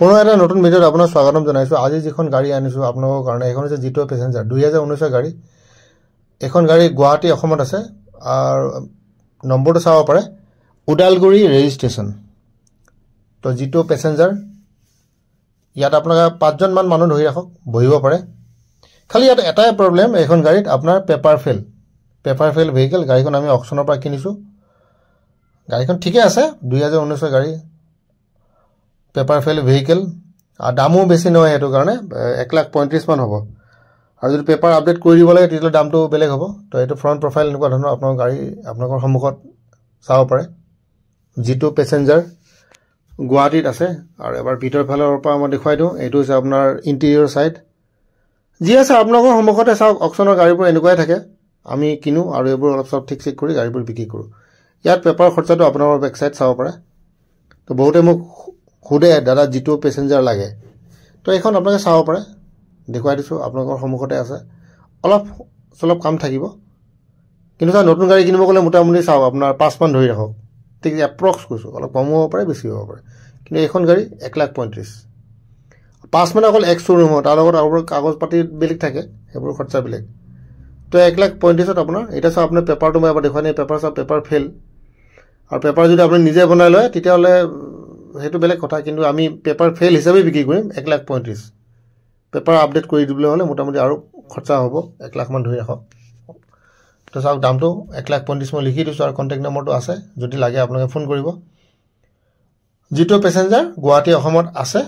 পুনৰ এটা নতুন ভিডিঅ'ত আপোনাক স্বাগতম জনাইছোঁ। আজি যিখন গাড়ী আনিছোঁ আপোনালোকৰ কাৰণে, এইখন হৈছে জিটো পেচেঞ্জাৰ 2019 গাড়ী। এখন গাড়ী গুৱাহাটী অসমত আছে আৰু নম্বৰটো চাব পাৰে, ওদালগুৰি ৰেজিষ্ট্ৰেশ্যন। তো জিটো পেচেঞ্জাৰ, ইয়াত আপোনালোকে 5জন মান মানুহ ধৰি ৰাখক, বহিব পাৰে। খালি ইয়াত এটাই প্ৰব্লেম, এইখন গাড়ীত আপোনাৰ পেপাৰ ফেল ভেহিকেল। গাড়ীখন আমি অকশ্যনৰ পৰা কিনিছোঁ। গাড়ীখন ঠিকে আছে, 2019 গাড়ী, পেপাৰ ফেল ভেহিকেল, আৰু দামো বেছি নহয়, সেইটো কাৰণে 1,35,000 মান হ'ব। আৰু যদি পেপাৰ আপডেট কৰি দিব লাগে তেতিয়াহ'লে দামটো বেলেগ হ'ব। তো এইটো ফ্ৰণ্ট প্ৰফাইল এনেকুৱা ধৰণৰ আপোনাৰ গাড়ী আপোনালোকৰ সন্মুখত চাব পাৰে। জিটো পেচেঞ্জাৰ গুৱাহাটীত আছে। আৰু এবাৰ ভিতৰ ফালৰ পৰা মই দেখুৱাই দিওঁ, এইটো হৈছে আপোনাৰ ইণ্টেৰিয়ৰ ছাইড। যি আছে আপোনালোকৰ সন্মুখতে চাওক, অকশ্যনৰ গাড়ীবোৰ এনেকুৱাই থাকে। আমি কিনো আৰু এইবোৰ অলপ চলপ ঠিক চেক কৰি গাড়ীবোৰ বিক্ৰী কৰোঁ। ইয়াত পেপাৰ খৰচাটো আপোনালোকৰ বেক চাইড চাব পাৰে। তো বহুতে মোক সোধে, দাদা জিটো পেচেঞ্জাৰ লাগে, তো এইখন আপোনালোকে চাব পাৰে, দেখুৱাই দিছোঁ, আপোনালোকৰ সন্মুখতে আছে। অলপ চলপ কাম থাকিব, কিন্তু ছাৰ নতুন গাড়ী কিনিব গ'লে মোটামুটি চাওক আপোনাৰ 5 মান ধৰি ৰাখক, ঠিক এপ্ৰক্স কৈছোঁ, অলপ কমো হ'ব পাৰে, বেছি হ'ব পাৰে। কিন্তু এইখন গাড়ী 1,35,000। 5 মানে অকল এক শ্ব'ৰুম হয়, তাৰ লগত আৰু কাগজ পাতি বেলেগ থাকে, সেইবোৰ খৰচা বেলেগ। তো 1,35,000 আপোনাৰ। এতিয়া চাওক আপোনাৰ পেপাৰটো মই এবাৰ দেখুৱাই নাই, পেপাৰ চাওক, পেপাৰ ফেল। আৰু পেপাৰ যদি আপুনি নিজে বনাই লয় তেতিয়াহ'লে সেইটো বেলেগ কথা, কিন্তু আমি পেপাৰ ফেল হিচাপে বিক্ৰী কৰিম 1,35,000। পেপাৰ আপডেট কৰি দিবলৈ হ'লে মোটামুটি আৰু খৰচা হ'ব, 1 লাখ মান ধৰি ৰাখক। তো চাওক দামটো 1,35,000 মই লিখি দিছোঁ, আৰু কণ্টেক্ট নম্বৰটো আছে, যদি লাগে আপোনালোকে ফোন কৰিব। জিটো পেচেঞ্জাৰ গুৱাহাটী অসমত আছে।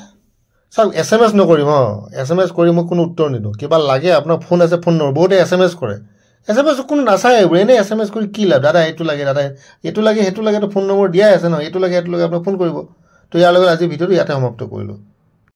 চাওক SMS নকৰিম, SMS কৰি মই কোনো উত্তৰ নিদিওঁ। কিবা লাগে আপোনাৰ ফোন আছে, ফোন নম্বৰ, বহুতে SMS কৰে। SMS কোনো নাচায়, এইবোৰ এনেই SMS কৰি কি লাভ? দাদা এইটো লাগে, দাদা এইটো লাগে, সেইটো লাগে, তো ফোন নম্বৰ দিয়াই আছে ন, এইটো লাগে, সেইটো লাগে, আপোনাক ফোন কৰিব। তো ইয়াৰ লগত আজি ভিডিঅ'টো ইয়াতে সমাপ্ত কৰিলোঁ।